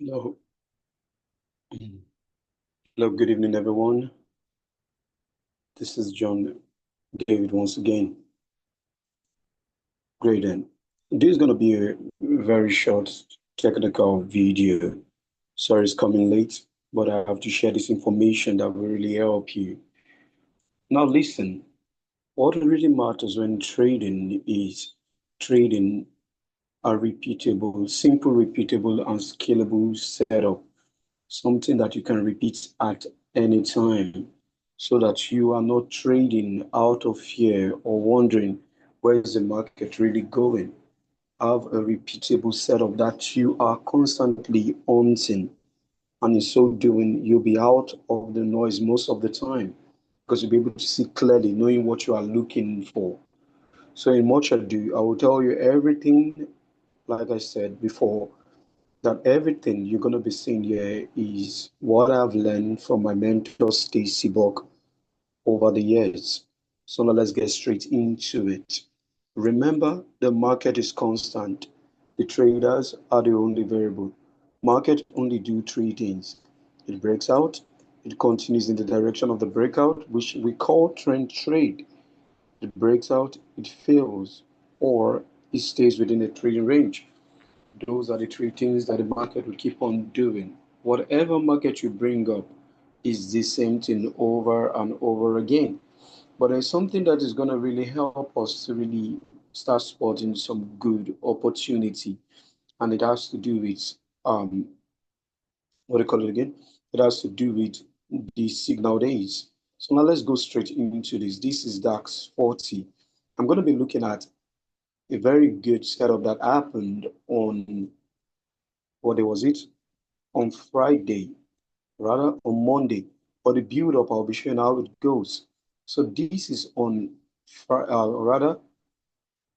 Hello. Hello, good evening, everyone. This is John David once again. Great. And this is going to be a very short technical video. Sorry it's coming late, but I have to share this information that will really help you. Now, listen, what really matters when trading is trading a repeatable, simple, repeatable, and scalable setup, something that you can repeat at any time so that you are not trading out of fear or wondering where is the market really going. Have a repeatable setup that you are constantly hunting, and in so doing, you'll be out of the noise most of the time because you'll be able to see clearly, knowing what you are looking for. So, in much ado, I will tell you everything, like I said before, that everything you're going to be seeing here is what I've learned from my mentor, Stacy Buck, over the years. So now let's get straight into it. Remember, the market is constant. The traders are the only variable. Market only do three things. It breaks out, it continues in the direction of the breakout, which we call trend trade. It breaks out, it fails, or it stays within the trading range. Those are the three things that the market will keep on doing. Whatever market you bring up is the same thing over and over again. But there's something that is going to really help us to really start spotting some good opportunity. And it has to do with, what do you call it again? It has to do with the signal days. So now let's go straight into this. This is DAX 40. I'm going to be looking at a very good setup that happened on, what day was it? On Friday, rather on Monday. For the build up, I'll be showing how it goes. So this is on rather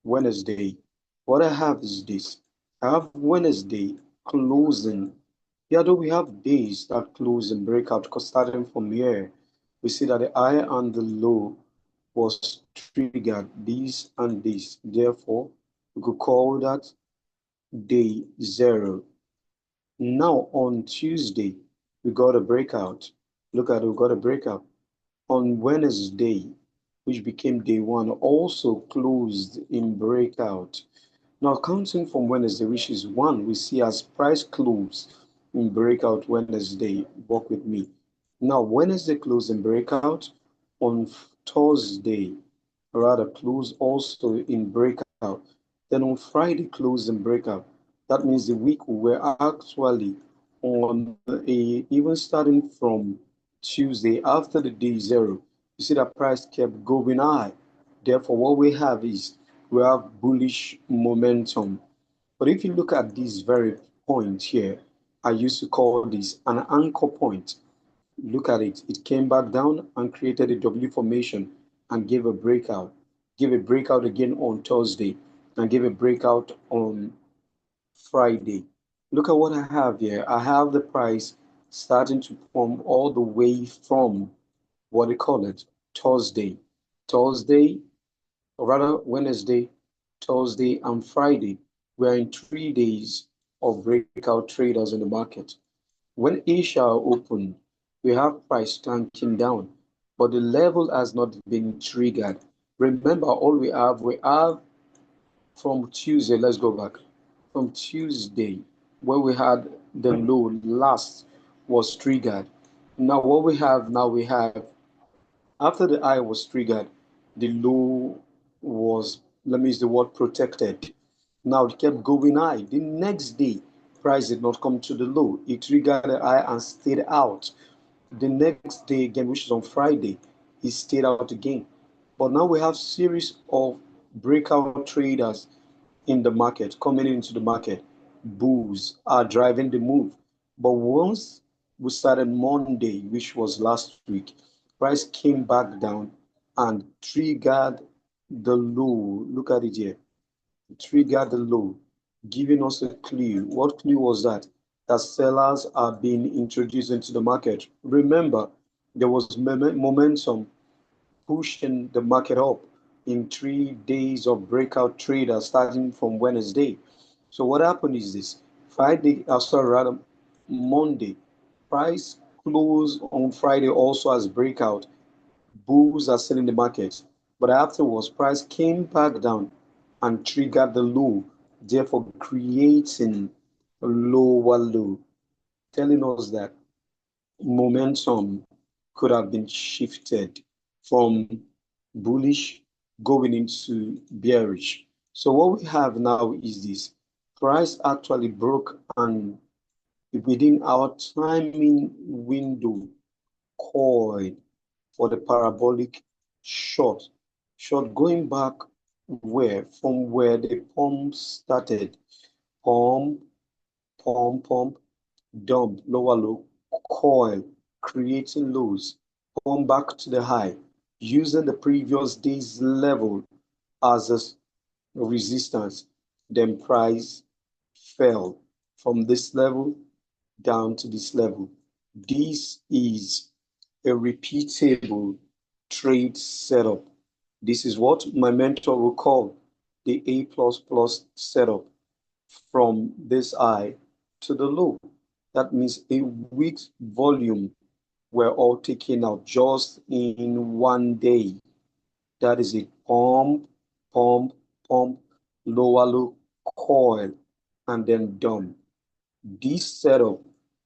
Wednesday. What I have is this. I have Wednesday closing. Yeah, though we have days that close and break out, because starting from here, we see that the high and the low was triggered, this and this. Therefore, we could call that day zero. Now on Tuesday, we got a breakout. Look at it, we got a breakout. On Wednesday, which became day one, also closed in breakout. Now counting from Wednesday, which is one, we see as price close in breakout Wednesday. Work with me. Now Wednesday close in breakout. On Thursday, rather close also in breakout. Then on Friday close in breakout. That means the week we were actually on a, even starting from Tuesday after the day zero, you see that price kept going high. Therefore, what we have is we have bullish momentum. But if you look at this very point here, I used to call this an anchor point. Look at it. It came back down and created a W formation and gave a breakout. Gave a breakout again on Thursday and gave a breakout on Friday. Look at what I have here. I have the price starting to form all the way from, what they call it, Thursday. Thursday, or rather Wednesday, Thursday, and Friday. We're in 3 days of breakout traders in the market. When Asia opened, we have price tanking down, but the level has not been triggered. Remember, all we have from Tuesday, let's go back. From Tuesday, where we had the low last was triggered. Now, what we have now, we have after the high was triggered, the low was, let me use the word protected. Now it kept going high. The next day, price did not come to the low. It triggered the high and stayed out. The next day again, which is on Friday, it stayed out again. But now we have series of breakout traders in the market, coming into the market. Bulls are driving the move. But once we started Monday, which was last week, price came back down and triggered the low. Look at it here. Triggered the low, giving us a clue. What clue was that? That sellers are being introduced into the market. Remember, there was momentum pushing the market up in 3 days of breakout traders starting from Wednesday. So what happened is this: Friday, sorry, rather, Monday, price closed on Friday also as breakout. Bulls are still in the market, but afterwards, price came back down and triggered the low, therefore creating a lower low, telling us that momentum could have been shifted from bullish going into bearish. So what we have now is this. Price actually broke and within our timing window coin for the parabolic short. Short going back where from where the pump started. Pump, pump, dump, lower low, coil, creating lows, pump back to the high, using the previous day's level as a resistance. Then price fell from this level down to this level. This is a repeatable trade setup. This is what my mentor will call the A++ setup from this high to the low. That means a week's volume were all taken out just in one day. That is a pump, pump, pump, lower low, coil, and then dump. This setup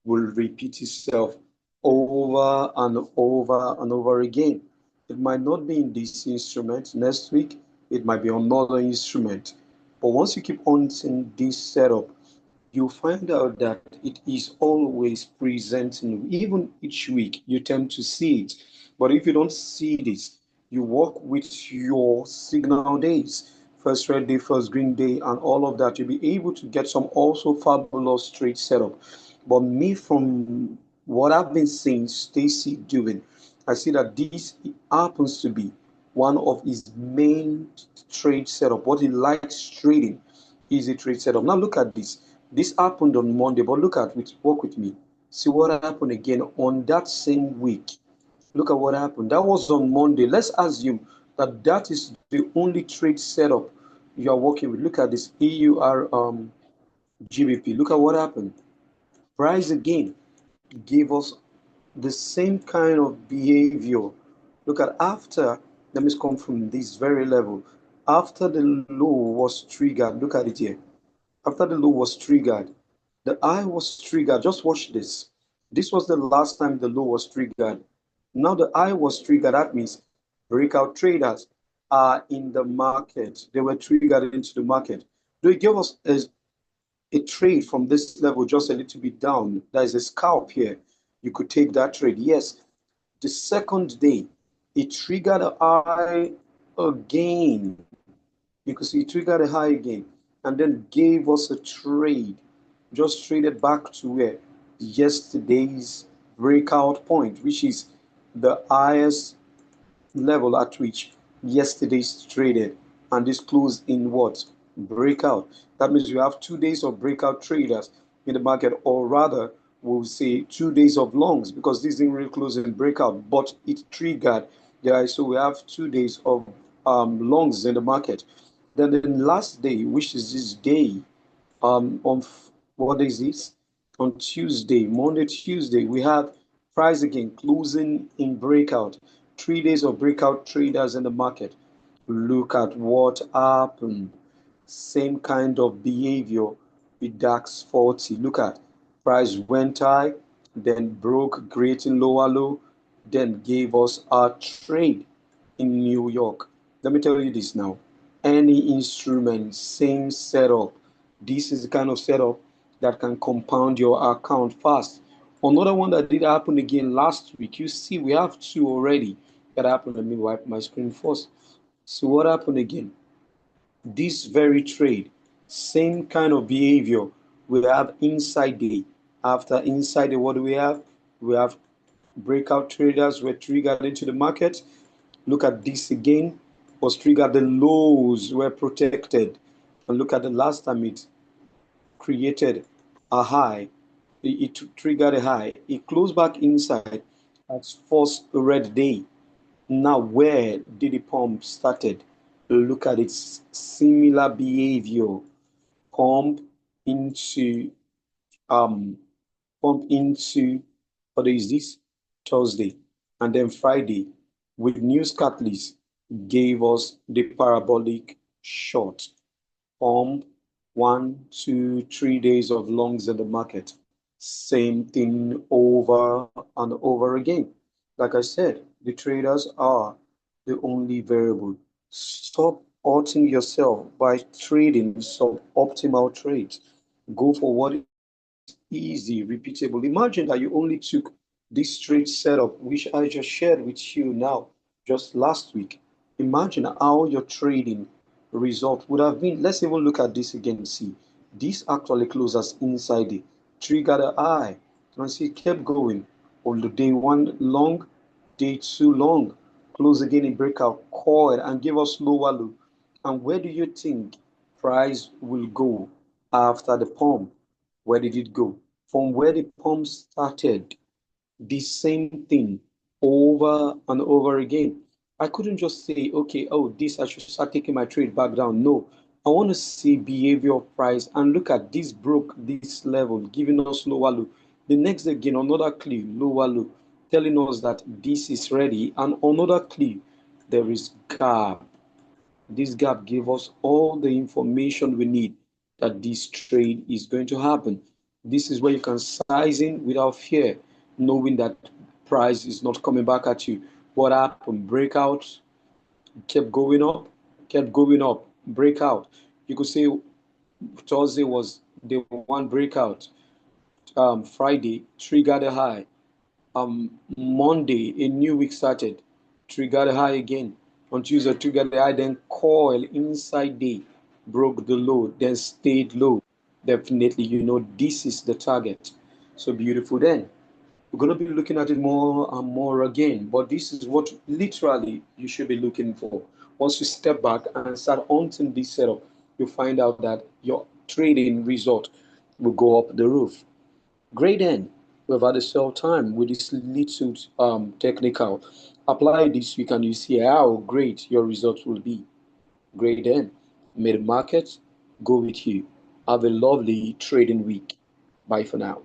will repeat itself over and over and over again. It might not be in this instrument next week, it might be another instrument. But once you keep on seeing this setup, you'll find out that it is always presenting, even each week, you tend to see it. But if you don't see this, you work with your signal days, first red day, first green day, and all of that, you'll be able to get some also fabulous trade setup. But me, from what I've been seeing Stacy doing, I see that this happens to be one of his main trade setup. What he likes trading is a trade setup. Now look at this. This happened on Monday, but look at it. Work with me. See what happened again on that same week. Look at what happened. That was on Monday. Let's assume that that is the only trade setup you are working with. Look at this EUR GBP. Look at what happened. Price again gave us the same kind of behavior. Look at after, let me come from this very level. After the low was triggered, look at it here. After the low was triggered, the high was triggered. Just watch this. This was the last time the low was triggered. Now the high was triggered. That means breakout traders are in the market. They were triggered into the market. They gave us a trade from this level just a little bit down. There is a scalp here. You could take that trade. Yes, the second day, it triggered a high again. You could see it triggered a high again and then gave us a trade. Just traded back to where yesterday's breakout point, which is the highest level at which yesterday's traded, and this closed in what? Breakout. That means you have 2 days of breakout traders in the market, or rather we'll say 2 days of longs, because this didn't really close in breakout, but it triggered there. So we have 2 days of longs in the market. Then the last day, which is this day, on what is this? On Tuesday, Monday, Tuesday, we have price again closing in breakout. 3 days of breakout traders in the market. Look at what happened. Same kind of behavior with DAX 40. Look at price went high, then broke, creating lower low, then gave us our trade in New York. Let me tell you this now. Any instrument, same setup. This is the kind of setup that can compound your account fast. Another one that did happen again last week. You see, we have two already that happened. Let me wipe my screen first. So what happened again? This very trade, same kind of behavior. We have inside day. After inside day, what do we have? We have breakout traders were triggered into the market. Look at this again, was triggered. The lows were protected. And look at the last time it created a high. It triggered a high. It closed back inside as first red day. Now, where did the pump started? Look at its similar behavior. Pump into pump into, what day is this? Thursday. And then Friday, with news catalyst, gave us the parabolic short. Pump 1, 2, 3 days of longs in the market. Same thing over and over again. Like I said, the traders are the only variable. Stop hurting yourself by trading suboptimal trades. Go for what is easy, repeatable. Imagine that you only took this trade setup, which I just shared with you now, just last week. Imagine how your trading result would have been. Let's even look at this again. See, this actually closes inside the trigger the eye. And see, it kept going on the day one long, day two long, close again in breakout, coil, and give us lower low. And where do you think price will go after the pump? Where did it go? From where the pump started, the same thing over and over again. I couldn't just say, okay, oh, this, I should start taking my trade back down. No, I want to see behavior of price and look at this broke this level, giving us lower low. The next day, again, another clue, lower low, telling us that this is ready. And another clue, there is gap. This gap gave us all the information we need that this trade is going to happen. This is where you can size in without fear, knowing that price is not coming back at you. What happened? Breakout, kept going up, breakout. You could say Thursday was the one breakout. Friday triggered a high. Monday, a new week started, triggered a high again. On Tuesday, triggered the high, then coil inside day, broke the low, then stayed low. Definitely, you know, this is the target. So beautiful then. We're going to be looking at it more and more again, but this is what literally you should be looking for. Once you step back and start hunting this setup, you find out that your trading result will go up the roof. Great then. We've had a sell time with this little technical. Apply this week and you see how great your results will be. Great then. May the market go with you. Have a lovely trading week. Bye for now.